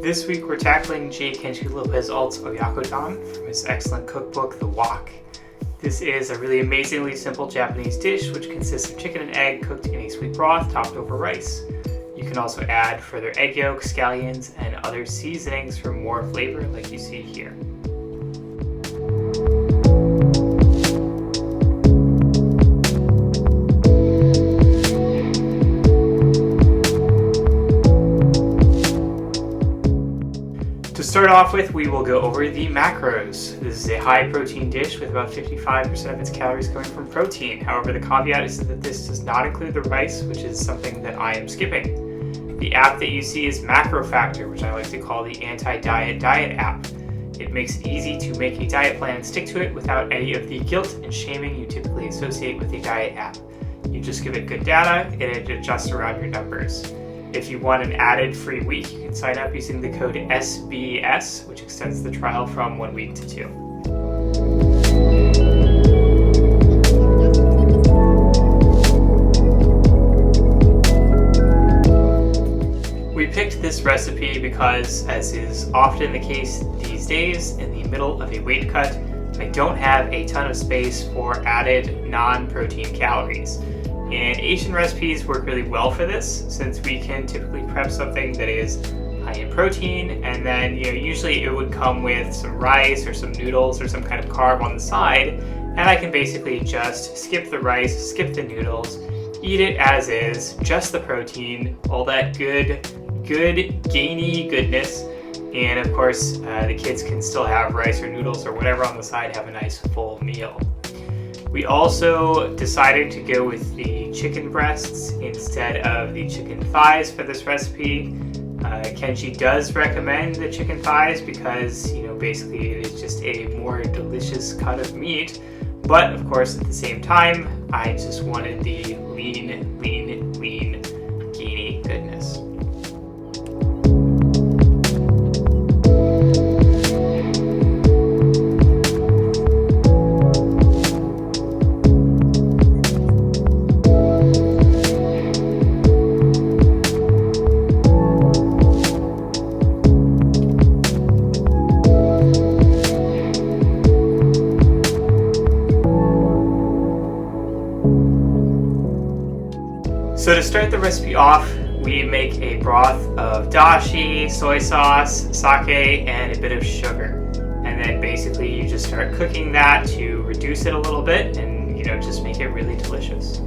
This week we're tackling Kenji Lopez Alt's oyakodon from his excellent cookbook, The Wok. This is a really amazingly simple Japanese dish which consists of chicken and egg cooked in a sweet broth topped over rice. You can also add further egg yolks, scallions, and other seasonings for more flavor like you see here. To start off with, we will go over the macros. This is a high protein dish with about 55% of its calories coming from protein. However, the caveat is that this does not include the rice, which is something that I am skipping. The app that you see is Macro Factor, which I like to call the anti-diet app. It makes it easy to make a diet plan and stick to it without any of the guilt and shaming you typically associate with a diet app. You just give it good data and it adjusts around your numbers. If you want an added free week, you can sign up using the code SBS, which extends the trial from 1 week to 2. We picked this recipe because, as is often the case these days, in the middle of a weight cut, I don't have a ton of space for added non-protein calories. And Asian recipes work really well for this, since we can typically prep something that is high in protein, and then usually it would come with some rice or some noodles or some kind of carb on the side, and I can basically just skip the rice, skip the noodles, eat it as is, just the protein, all that good gainy goodness, and of course the kids can still have rice or noodles or whatever on the side, have a nice full meal. We also decided to go with the chicken breasts instead of the chicken thighs for this recipe. Kenji does recommend the chicken thighs because, basically it is just a more delicious cut of meat. But of course, at the same time, I just wanted the lean, gainy goodness. So to start the recipe off, we make a broth of dashi, soy sauce, sake, and a bit of sugar. And then basically you just start cooking that to reduce it a little bit and, just make it really delicious.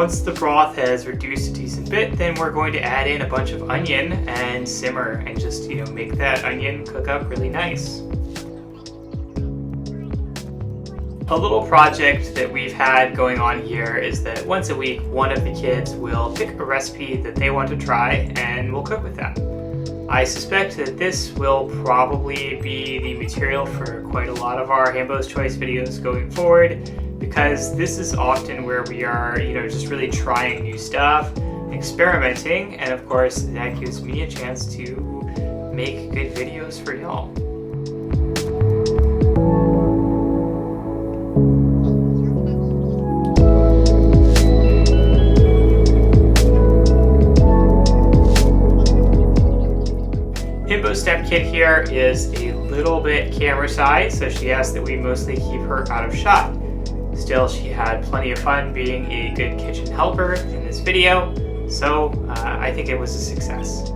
Once the broth has reduced a decent bit, then we're going to add in a bunch of onion and simmer and just, make that onion cook up really nice. A little project that we've had going on here is that once a week, one of the kids will pick a recipe that they want to try and we'll cook with them. I suspect that this will probably be the material for quite a lot of our Himbo's Choice videos going forward, because this is often where we are, just really trying new stuff, experimenting, and of course that gives me a chance to make good videos for y'all. Himbo's stepkid here is a little bit camera shy, so she asked that we mostly keep her out of shot. Still, she had plenty of fun being a good kitchen helper in this video, so I think it was a success.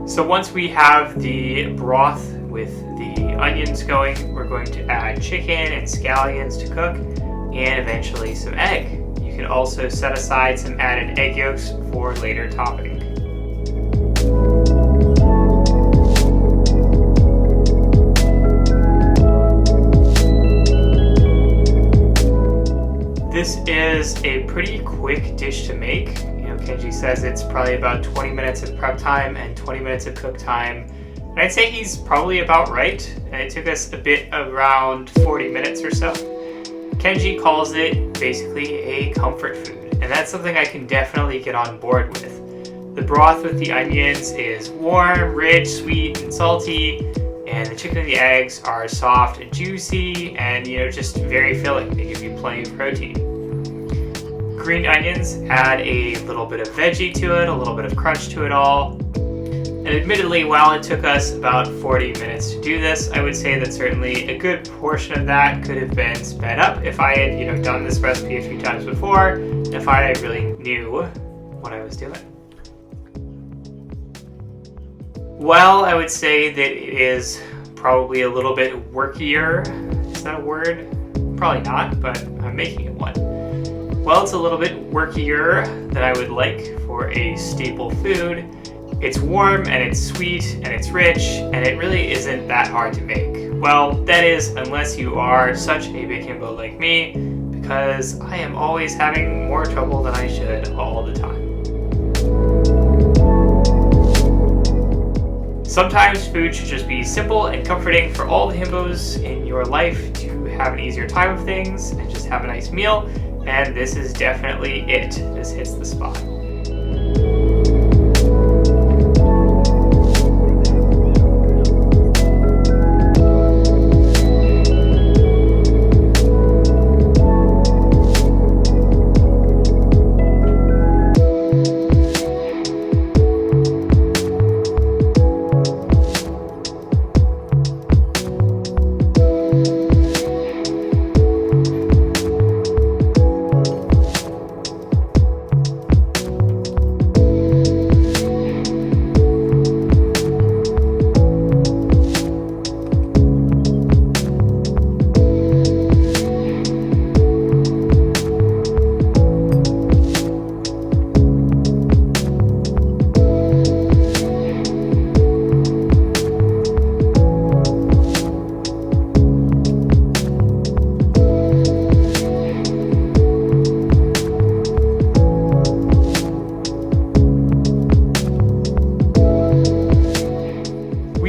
So once we have the broth with the onions going, we're going to add chicken and scallions to cook, and eventually some egg. You can also set aside some added egg yolks for later topping. This is a pretty quick dish to make. Kenji says it's probably about 20 minutes of prep time and 20 minutes of cook time. And I'd say he's probably about right. And it took us a bit around 40 minutes or so. Kenji calls it basically a comfort food, and that's something I can definitely get on board with. The broth with the onions is warm, rich, sweet, and salty, and the chicken and the eggs are soft and juicy and, just very filling. They give you plenty of protein. Green onions add a little bit of veggie to it, a little bit of crunch to it all. And admittedly, while it took us about 40 minutes to do this, I would say that certainly a good portion of that could have been sped up if I had, done this recipe a few times before, and if I really knew what I was doing. Well, I would say that it is probably a little bit workier. Is that a word? Probably not, but I'm making it one. Well, it's a little bit workier than I would like for a staple food. It's warm and it's sweet and it's rich, and it really isn't that hard to make. Well, that is, unless you are such a big himbo like me, because I am always having more trouble than I should all the time. Sometimes food should just be simple and comforting for all the himbos in your life to have an easier time of things and just have a nice meal. And this is definitely it. This hits the spot.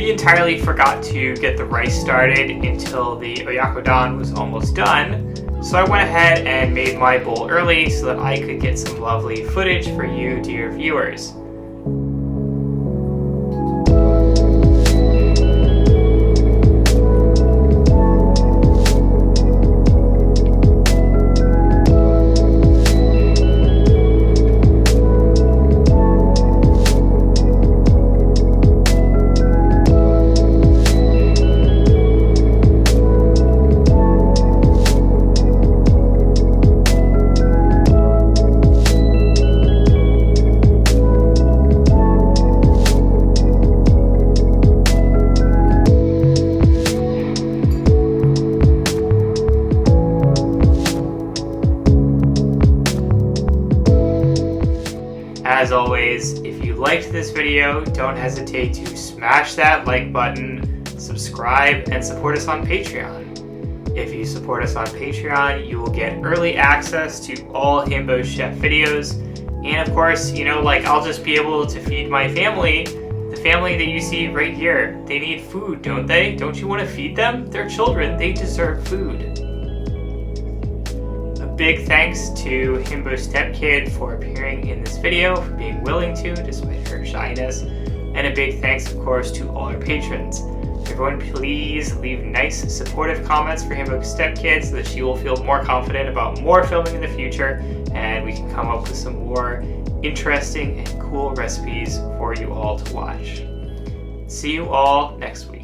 Entirely forgot to get the rice started until the oyakodon was almost done, so I went ahead and made my bowl early so that I could get some lovely footage for you, dear viewers. liked this video, don't hesitate to smash that like button, subscribe, and support us on Patreon. If you support us on Patreon, you will get early access to all Himbo Chef videos. And of course, I'll just be able to feed my family, the family that you see right here. They need food, don't they? Don't you want to feed them? They're children, they deserve food. A big thanks to Himbo's stepkid for appearing in this video, for being willing to, despite her shyness. And a big thanks, of course, to all our patrons. Everyone, please leave nice, supportive comments for Himbo's stepkid so that she will feel more confident about more filming in the future, and we can come up with some more interesting and cool recipes for you all to watch. See you all next week.